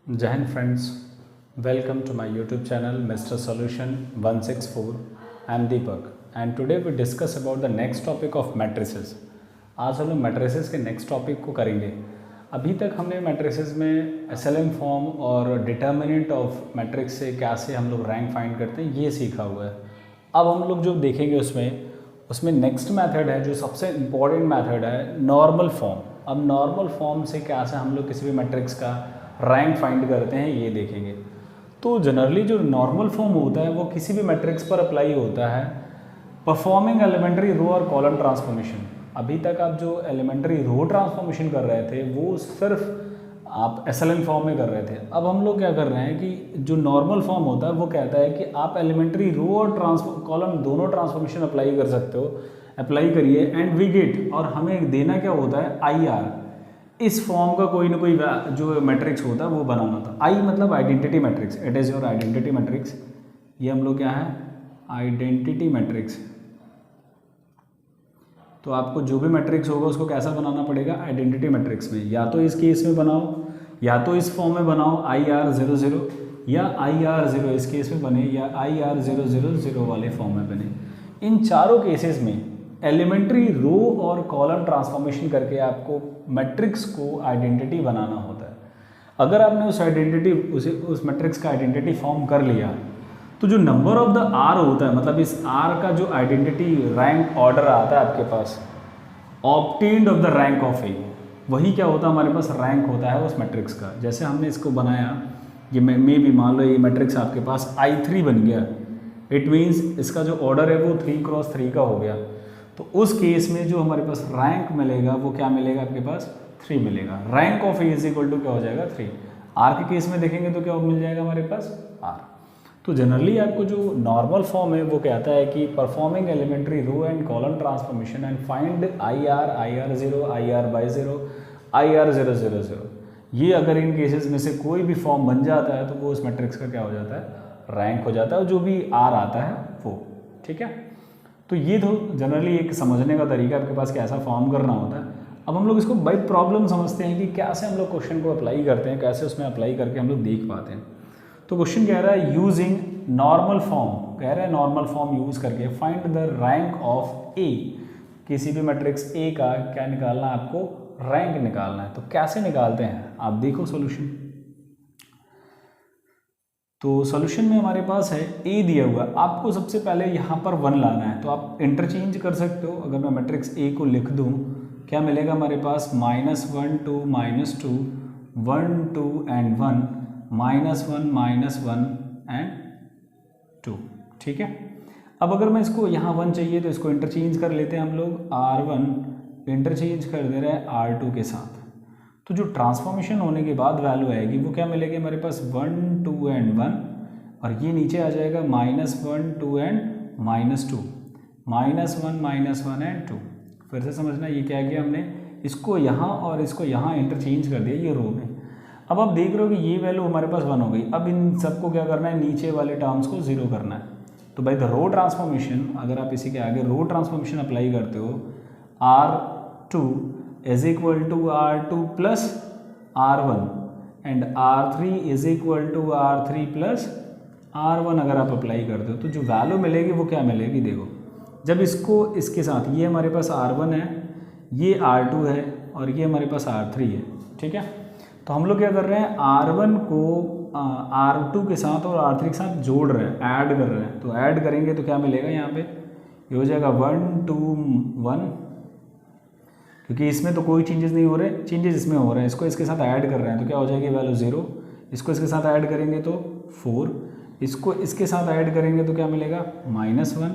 Jai Hind friends, welcome to my YouTube channel Mr. Solution 164. I am Deepak and today we discuss about the next topic of matrices. आज हम लोग matrices के next topic को करेंगे. अभी तक हमने matrices में SLM फॉर्म और डिटर्मिनेंट ऑफ मैट्रिक्स से कैसे हम लोग रैंक फाइंड करते हैं ये सीखा हुआ है. अब हम लोग जो देखेंगे उसमें नेक्स्ट मेथड है जो सबसे इम्पॉर्टेंट मेथड है नॉर्मल फॉर्म. अब नॉर्मल फॉर्म से कैसे हम लोग किसी भी मैट्रिक्स का रैंक फाइंड करते हैं ये देखेंगे. तो जनरली जो नॉर्मल फॉर्म होता है वो किसी भी मैट्रिक्स पर अप्लाई होता है परफॉर्मिंग एलिमेंट्री रो और कॉलम ट्रांसफॉर्मेशन. अभी तक आप जो एलिमेंट्री रो ट्रांसफॉर्मेशन कर रहे थे वो सिर्फ आप एसएलएन फॉर्म में कर रहे थे. अब हम लोग क्या कर रहे हैं कि जो नॉर्मल फॉर्म होता है वो कहता है कि आप एलिमेंट्री रो और कॉलम दोनों ट्रांसफॉर्मेशन अप्लाई कर सकते हो. अप्लाई करिए एंड वी गेट, और हमें देना क्या होता है आई आर. इस फॉर्म का कोई ना कोई जो मैट्रिक्स होता है वो बनाना था. आई मतलब identity matrix, it is your identity matrix. ये हम लोग क्या है आइडेंटिटी मैट्रिक्स. तो आपको जो भी मैट्रिक्स होगा उसको कैसा बनाना पड़ेगा आइडेंटिटी मैट्रिक्स में. या तो इस केस में बनाओ या तो इस फॉर्म में बनाओ IR00 या IR0 इस केस में बने या IR000 वाले फॉर्म में बने. इन चारों केसेस में एलिमेंट्री रो और कॉलम ट्रांसफॉर्मेशन करके आपको मैट्रिक्स को आइडेंटिटी बनाना होता है. अगर आपने उस मैट्रिक्स का आइडेंटिटी फॉर्म कर लिया तो जो नंबर ऑफ द आर होता है, मतलब इस आर का जो आइडेंटिटी रैंक ऑर्डर आता है आपके पास obtained of the rank of A, वही क्या होता है हमारे पास रैंक होता है उस मैट्रिक्स का. जैसे हमने इसको बनाया ये मे भी मान लो ये मैट्रिक्स आपके पास I3 बन गया. इट मीन्स इसका जो ऑर्डर है वो 3x3 का हो गया. तो उस केस में जो हमारे पास रैंक मिलेगा वो क्या मिलेगा आपके पास 3 मिलेगा. Rank of A is equal to क्या हो जाएगा 3. आर के केस में देखेंगे तो क्या मिल जाएगा हमारे पास आर. तो जनरली आपको जो नॉर्मल फॉर्म है वो कहता है कि performing elementary row and column transformation and find IR0 IR/0 IR000. ये अगर इन केसेस में से कोई भी फॉर्म बन जाता है तो वो उस मैट्रिक्स का क्या हो जाता है रैंक हो जाता है. जो भी आर आता है वो ठीक है. तो ये तो जनरली एक समझने का तरीका आपके पास कैसा फॉर्म करना होता है. अब हम लोग इसको बाई प्रॉब्लम समझते हैं कि कैसे हम लोग क्वेश्चन को अप्लाई करते हैं, कैसे उसमें अप्लाई करके हम लोग देख पाते हैं. तो क्वेश्चन कह रहा है यूजिंग नॉर्मल फॉर्म, कह रहा है नॉर्मल फॉर्म यूज करके फाइंड द रैंक ऑफ ए. किसी भी मैट्रिक्स ए का क्या निकालना है आपको रैंक निकालना है. तो कैसे निकालते हैं आप देखो सॉल्यूशन. तो सॉल्यूशन में हमारे पास है ए दिया हुआ. आपको सबसे पहले यहाँ पर 1 लाना है. तो आप इंटरचेंज कर सकते हो. अगर मैं मैट्रिक्स ए को लिख दूँ क्या मिलेगा हमारे पास -1 2 -2 1 2 एंड 1 -1 एंड 2. ठीक है. अब अगर मैं इसको यहाँ 1 चाहिए तो इसको इंटरचेंज कर लेते हैं हम लोग. R1 इंटरचेंज कर दे रहे हैं R2 के साथ. तो जो ट्रांसफॉर्मेशन होने के बाद वैल्यू आएगी वो क्या मिलेगी हमारे पास 1 2 एंड 1, और ये नीचे आ जाएगा -1 2 एंड -2 -1 एंड 2. फिर से समझना ये क्या किया हमने इसको यहाँ और इसको यहाँ इंटरचेंज कर दिया ये रो में. अब आप देख रहे हो कि ये वैल्यू हमारे पास 1 हो गई. अब इन सबको क्या करना है नीचे वाले टर्म्स को 0 करना है. तो बाई द रो ट्रांसफॉर्मेशन अगर आप इसी के आगे रो ट्रांसफॉर्मेशन अप्लाई करते हो R2 is equal to R2 plus R1 and R3 is equal to R3 plus R1 अगर आप अप्लाई करते हो तो जो वैल्यू मिलेगी वो क्या मिलेगी. देखो जब इसको इसके साथ ये हमारे पास R1 है, ये R2 है और ये हमारे पास R3 है. ठीक है. तो हम लोग क्या कर रहे हैं R1 को R2 के साथ और R3 के साथ जोड़ रहे हैं, ऐड कर रहे हैं. तो ऐड करेंगे तो क्या मिलेगा यहाँ पे ये हो जाएगा 1 2 1, क्योंकि इसमें तो कोई चेंजेस नहीं हो रहे, चेंजेस इसमें हो रहे हैं. इसको इसके साथ ऐड कर रहे हैं तो क्या हो जाएगी वैल्यू 0. इसको इसके साथ ऐड करेंगे तो 4, इसको इसके साथ ऐड करेंगे तो क्या मिलेगा -1.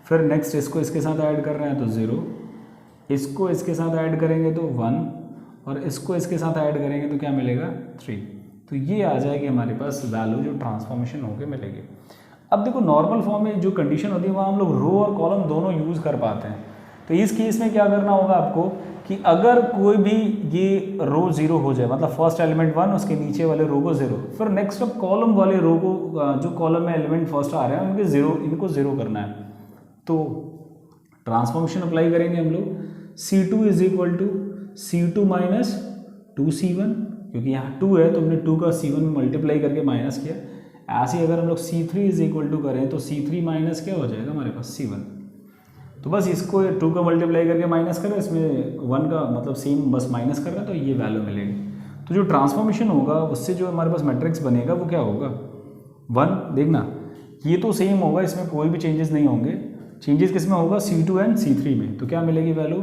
फिर नेक्स्ट इसको इसके साथ ऐड कर रहे हैं तो 0, इसको इसके साथ ऐड करेंगे तो 1, और इसको इसके साथ ऐड करेंगे तो क्या मिलेगा 3. तो ये आ जाएगी हमारे पास वैल्यू जो ट्रांसफॉर्मेशन होकर मिलेगी. अब देखो नॉर्मल फॉर्म में जो कंडीशन होती है वहाँ हम लोग रो और कॉलम दोनों यूज़ कर पाते हैं. तो इस केस में क्या करना होगा आपको कि अगर कोई भी ये रो 0 हो जाए, मतलब फर्स्ट एलिमेंट 1 उसके नीचे वाले रो को 0, फिर नेक्स्ट अब कॉलम वाले रो को जो कॉलम में एलिमेंट फर्स्ट आ रहे हैं उनके 0 इनको 0 करना है. तो ट्रांसफॉर्मेशन अप्लाई करेंगे हम लोग. C2 is equal to C2 minus 2c1, क्योंकि यहाँ 2 है तो हमने 2 का c1 में मल्टीप्लाई करके माइनस किया। ऐसे ही अगर हम लोग c3 इज इक्वल टू करें तो c3 माइनस क्या हो जाएगा हमारे पास c1। तो बस इसको 2 का मल्टीप्लाई करके माइनस करें, इसमें 1 का मतलब सेम बस माइनस कर रहे हैं तो ये वैल्यू मिलेगी। तो जो ट्रांसफॉर्मेशन होगा उससे जो हमारे पास मैट्रिक्स बनेगा वो क्या होगा 1। देखना ये तो सेम होगा, इसमें कोई भी चेंजेस नहीं होंगे। चेंजेस किस में होगा c2 एंड c3 में, तो क्या मिलेगी वैल्यू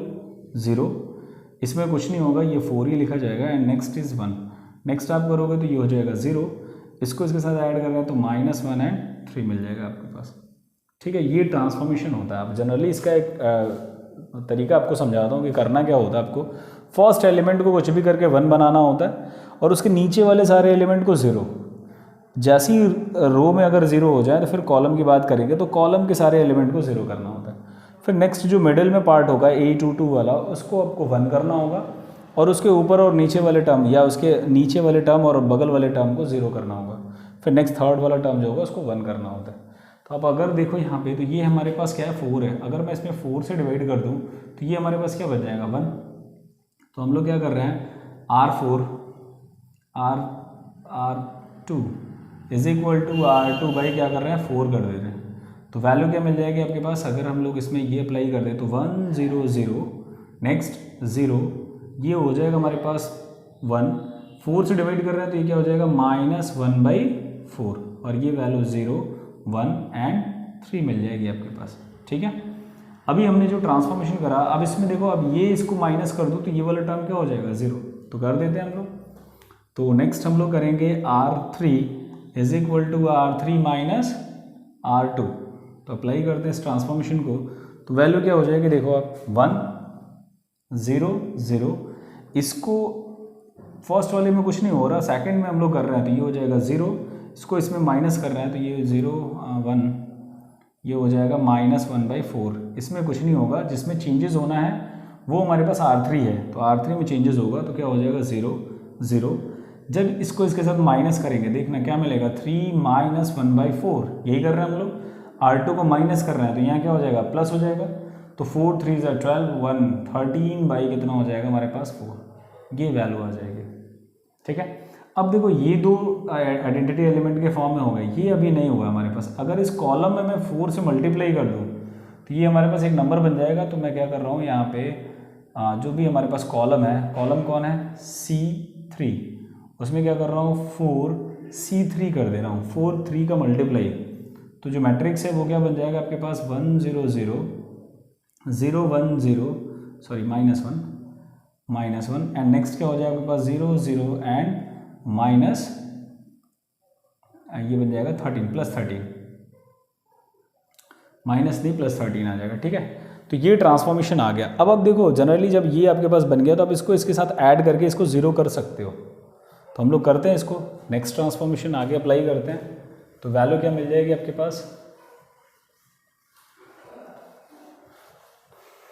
0। इसमें कुछ नहीं होगा, ये 4 ही लिखा जाएगा एंड नेक्स्ट इज़ 1। नेक्स्ट आप करोगे तो ये हो जाएगा 0, इसको इसके साथ ऐड कर रहे हैं तो -1 एंड 3 मिल जाएगा आपके पास। ठीक है, ये ट्रांसफॉर्मेशन होता है। आप जनरली इसका एक तरीका आपको समझाता हूँ कि करना क्या होता है। आपको फर्स्ट एलिमेंट को कुछ भी करके 1 बनाना होता है और उसके नीचे वाले सारे एलिमेंट को 0। जैसी रो में अगर 0 हो जाए तो फिर कॉलम की बात करेंगे तो कॉलम के सारे एलिमेंट को 0 करना होता है। फिर नेक्स्ट जो मिडिल में पार्ट होगा A22 वाला, उसको आपको 1 करना होगा और उसके ऊपर और नीचे वाले टर्म या उसके नीचे वाले टर्म और बगल वाले टर्म को 0 करना होगा। फिर नेक्स्ट थर्ड वाला टर्म जो होगा उसको 1 करना होता है। तो आप अगर देखो यहाँ पे तो ये हमारे पास क्या है 4 है। अगर मैं इसमें 4 से डिवाइड कर दूँ तो ये हमारे पास क्या बच जाएगा 1। तो हम लोग क्या कर रहे हैं R2 is equal to R2 by क्या कर रहे हैं 4 कर दे रहे हैं। तो वैल्यू क्या मिल जाएगी आपके पास, अगर हम लोग इसमें ये अप्लाई कर दें तो 1 0 0 नेक्स्ट 0, ये हो जाएगा हमारे पास 1। 4 से डिवाइड कर रहे हैं तो ये क्या हो जाएगा -1/4 और ये वैल्यू 0 1 एंड 3 मिल जाएगी आपके पास। ठीक है, अभी हमने जो ट्रांसफॉर्मेशन करा, अब इसमें देखो अब ये इसको माइनस कर दो तो ये वाला टर्म क्या हो जाएगा 0। तो कर देते हैं हम लोग। तो नेक्स्ट हम लोग करेंगे R3 is equal to R3 minus R2। तो अप्लाई करते हैं इस ट्रांसफॉर्मेशन को, तो वैल्यू क्या हो जाएगी देखो आप 1 0 0। इसको फर्स्ट वाले में कुछ नहीं हो रहा, सेकंड में हम लोग कर रहे हैं तो ये हो जाएगा 0। इसको इसमें माइनस कर रहे हैं तो ये 0 1, ये हो जाएगा -1/4। इसमें कुछ नहीं होगा, जिसमें चेंजेस होना है वो हमारे पास R3 है। तो R3 में चेंजेस होगा तो क्या हो जाएगा 0 0। जब इसको इसके साथ माइनस करेंगे देखना क्या मिलेगा 3 -1/4। यही कर रहे हैं हम लोग, R2 को माइनस कर रहे हैं तो यहाँ क्या हो जाएगा प्लस हो जाएगा। तो 4 3 12 1 13 बाई कितना हो जाएगा हमारे पास 4, ये वैल्यू आ जाएगी। ठीक है, अब देखो ये दो आइडेंटिटी एलिमेंट के फॉर्म में हो गए, ये अभी नहीं हुआ हमारे पास। अगर इस कॉलम में मैं 4 से मल्टीप्लाई कर दूँ तो ये हमारे पास एक नंबर बन जाएगा। तो मैं क्या कर रहा हूँ यहाँ पे जो भी हमारे पास कॉलम है, कॉलम कौन है C3, उसमें क्या कर रहा हूँ 4 C3 कर दे रहा हूँ, 4 3 का मल्टीप्लाई। तो जो मैट्रिक्स है वो क्या बन जाएगा आपके पास 1 0 0 0 1 0 सॉरी -1 एंड नेक्स्ट क्या हो जाएगा आपके पास 0 0 एंड माइनस ये बन जाएगा 13 +13 माइनस नहीं +13 आ जाएगा। ठीक है, तो ये ट्रांसफॉर्मेशन आ गया। अब देखो जनरली जब ये आपके पास बन गया तो आप इसको इसके साथ ऐड करके इसको 0 कर सकते हो। तो हम लोग करते हैं इसको, नेक्स्ट ट्रांसफॉर्मेशन आगे अप्लाई करते हैं। तो वैल्यू क्या मिल जाएगी आपके पास,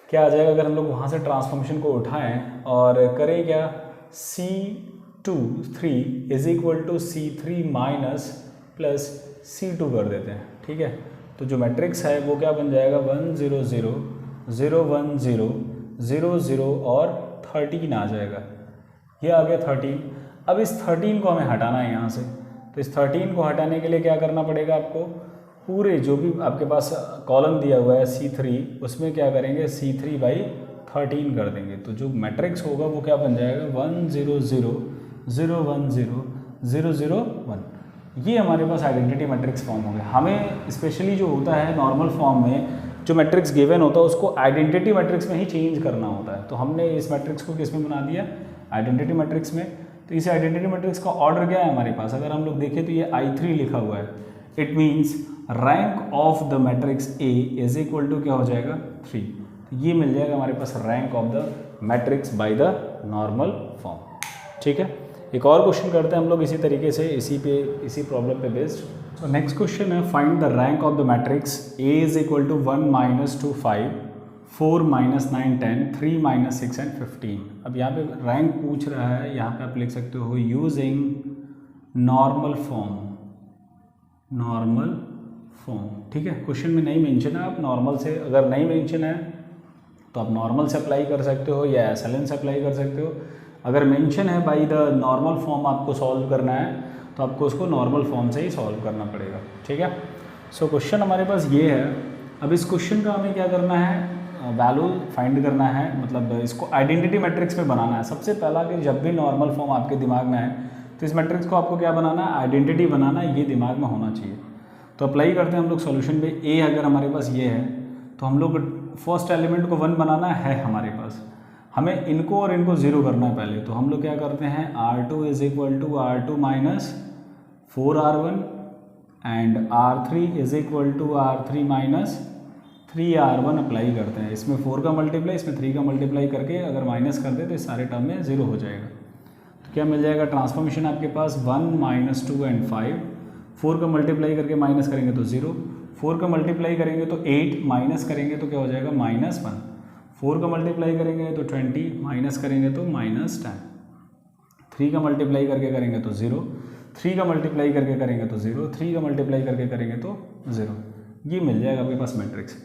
क्या आ जाएगा अगर हम लोग वहाँ से ट्रांसफॉर्मेशन को उठाएं और करें क्या C2 3 is equal to C3 minus plus C2 कर देते हैं। ठीक है, तो जो मैट्रिक्स है वो क्या बन जाएगा 1 0 0 0 1 0 0 0 और 13 आ जाएगा। ये आ गया 13। अब इस 13 को हमें हटाना है यहाँ से, तो इस 13 को हटाने के लिए क्या करना पड़ेगा आपको, पूरे जो भी आपके पास कॉलम दिया हुआ है C3 उसमें क्या करेंगे C3/13 कर देंगे। तो जो मैट्रिक्स होगा वो क्या बन जाएगा 1 0 0 0 1 0 0 0 1। ये हमारे पास आइडेंटिटी मैट्रिक्स फॉर्म हो गया। हमें स्पेशली जो होता है नॉर्मल फॉर्म में जो मैट्रिक्स गिवन होता है उसको आइडेंटिटी मैट्रिक्स में ही चेंज करना होता है। तो हमने इस मैट्रिक्स को किस में बना दिया, आइडेंटिटी मैट्रिक्स में। तो इस आइडेंटिटी मैट्रिक्स का ऑर्डर क्या है हमारे पास, अगर हम लोग देखें तो ये I3 लिखा हुआ है। It means rank of the matrix A is equal to क्या हो जाएगा 3। तो ये मिल जाएगा हमारे पास rank of the matrix by the normal form. ठीक है, एक और क्वेश्चन करते हैं हम लोग इसी तरीके से, इसी प्रॉब्लम पे बेस्ड। तो नेक्स्ट क्वेश्चन है find the rank of the matrix A is equal to 1 -2 5 4 -9 10 3 -6 and 15। अब यहाँ पे रैंक पूछ रहा है, यहाँ पे आप लिख सकते हो यूजिंग नॉर्मल फॉर्म। ठीक है, क्वेश्चन में नहीं मेंशन है, आप नॉर्मल से, अगर नहीं मेंशन है तो आप नॉर्मल से अप्लाई कर सकते हो या SLN से अप्लाई कर सकते हो। अगर मेंशन है बाय द नॉर्मल फॉर्म आपको सॉल्व करना है तो आपको उसको नॉर्मल फॉर्म से ही सॉल्व करना पड़ेगा, ठीक है। सो क्वेश्चन हमारे पास ये है। अब इस क्वेश्चन का हमें क्या करना है, वैल्यू फाइंड करना है, मतलब इसको आइडेंटिटी मैट्रिक्स में बनाना है। सबसे पहला कि जब भी नॉर्मल फॉर्म आपके दिमाग में आए तो इस मैट्रिक्स को आपको क्या बनाना है, आइडेंटिटी बनाना है, ये दिमाग में होना चाहिए। तो अप्लाई करते हैं हम लोग सॉल्यूशन पे। ए अगर हमारे पास ये है तो हम लोग फर्स्ट एलिमेंट को 1 बनाना है हमारे पास, हमें इनको और इनको 0 करना है पहले। तो हम लोग क्या करते हैं, R2 is equal to R2 minus 4R1 and R3 is equal to R3 minus 3R1 apply करते हैं। इसमें 4 का मल्टीप्लाई, इसमें 3 का मल्टीप्लाई करके अगर माइनस कर दे तो इस सारे टर्म में 0 हो जाएगा। तो क्या मिल जाएगा, ट्रांसफॉर्मेशन आपके पास 1 माइनस 2 एंड 5, 4 का मल्टीप्लाई करके माइनस करेंगे तो 0, 4 का मल्टीप्लाई करेंगे तो 8, माइनस करेंगे तो क्या हो जाएगा -1, 4 का मल्टीप्लाई करेंगे तो 20, माइनस करेंगे तो -10, 3 का मल्टीप्लाई करके करेंगे तो 0, 3 का मल्टीप्लाई करके करेंगे तो 0, 3 का मल्टीप्लाई करके करेंगे तो 0। ये मिल जाएगा आपके पास मैट्रिक्स।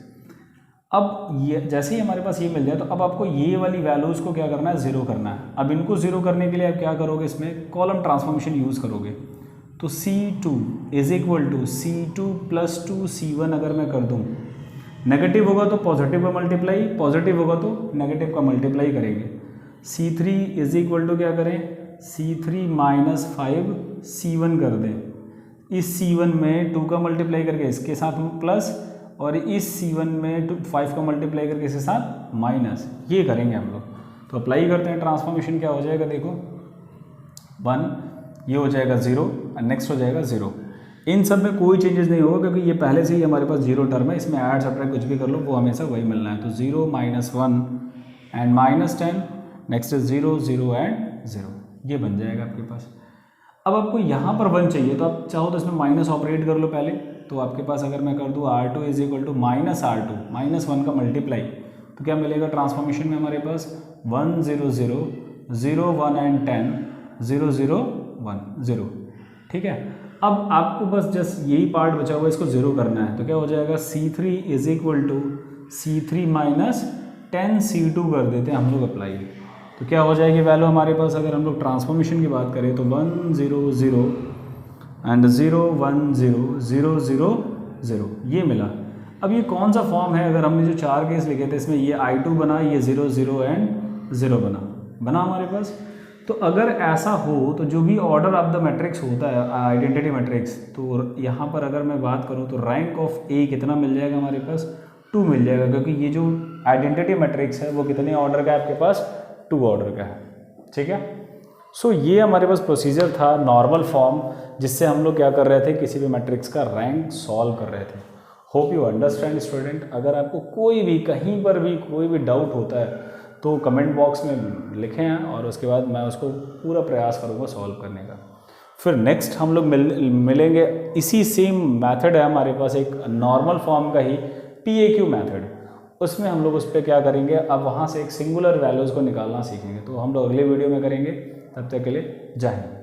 अब ये जैसे ही हमारे पास ये मिल जाए तो अब आपको ये वाली वैल्यूज़ को क्या करना है, 0 करना है। अब इनको 0 करने के लिए आप क्या करोगे, इसमें कॉलम ट्रांसफॉर्मेशन यूज़ करोगे। तो C2 is equal to C2 plus 2C1 अगर मैं कर दूँ, नेगेटिव होगा तो पॉजिटिव का मल्टीप्लाई, पॉजिटिव होगा तो नेगेटिव का मल्टीप्लाई करेंगे। C3 इज इक्वल टू क्या करें, C3 माइनस 5 C1 कर दें। इस C1 में 2 का मल्टीप्लाई करके इसके साथ प्लस, और इस C1 में 5 का मल्टीप्लाई करके इसके साथ माइनस, ये करेंगे हम लोग। तो अप्लाई करते हैं, ट्रांसफॉर्मेशन क्या हो जाएगा, देखो 1, ये हो जाएगा 0 और नेक्स्ट हो जाएगा 0। इन सब में कोई चेंजेस नहीं होगा क्योंकि ये पहले से ही हमारे पास 0 टर्म है, इसमें ऐड सब्ट्रैक्ट कुछ भी कर लो वो हमेशा वही मिलना है। तो 0 माइनस 1 एंड -10, नेक्स्ट 0 0 एंड 0, ये बन जाएगा आपके पास। अब आपको यहाँ पर 1 चाहिए तो आप चाहो तो इसमें माइनस ऑपरेट कर लो पहले। तो आपके पास अगर मैं कर दूँ R2 is equal to -R2 -1 का मल्टीप्लाई, तो क्या मिलेगा ट्रांसफॉर्मेशन में हमारे पास 1 0 0 0 1 एंड 10 0 0 1 0, ठीक है। अब आपको बस जस्ट यही पार्ट बचा हुआ है, इसको 0 करना है। तो क्या हो जाएगा, C3 is equal to C3 minus 10 C2 कर देते हैं हम लोग अप्लाई। तो क्या हो जाएगी वैल्यू हमारे पास, अगर हम लोग ट्रांसफॉर्मेशन की बात करें तो 1 0 0 एंड 0 1 0 0 0 0, ये मिला। अब ये कौन सा फॉर्म है, अगर हमने जो 4 केस लिखे थे इसमें ये I2 बना, ये 0 0 एंड 0 बना हमारे पास। तो अगर ऐसा हो तो जो भी ऑर्डर ऑफ द मैट्रिक्स होता है आइडेंटिटी मैट्रिक्स, तो यहाँ पर अगर मैं बात करूँ तो रैंक ऑफ ए कितना मिल जाएगा हमारे पास, 2 मिल जाएगा, क्योंकि ये जो आइडेंटिटी मैट्रिक्स है वो कितने ऑर्डर का है आपके पास, 2 ऑर्डर का है, ठीक है। सो ये हमारे पास प्रोसीजर था नॉर्मल फॉर्म, जिससे हम लोग क्या कर रहे थे, किसी भी मैट्रिक्स का रैंक सॉल्व कर रहे थे। Hope you understand student. अगर आपको कोई भी कहीं पर भी कोई भी डाउट होता है तो कमेंट बॉक्स में लिखें और उसके बाद मैं उसको पूरा प्रयास करूँगा सॉल्व करने का। फिर नेक्स्ट हम लोग मिलेंगे, इसी सेम मेथड है हमारे पास एक नॉर्मल फॉर्म का ही PAQ मेथड, उसमें हम लोग उस पर क्या करेंगे, अब वहाँ से एक सिंगुलर वैल्यूज़ को निकालना सीखेंगे। तो हम लोग अगले वीडियो में करेंगे, तब तक के लिए जय हिंद।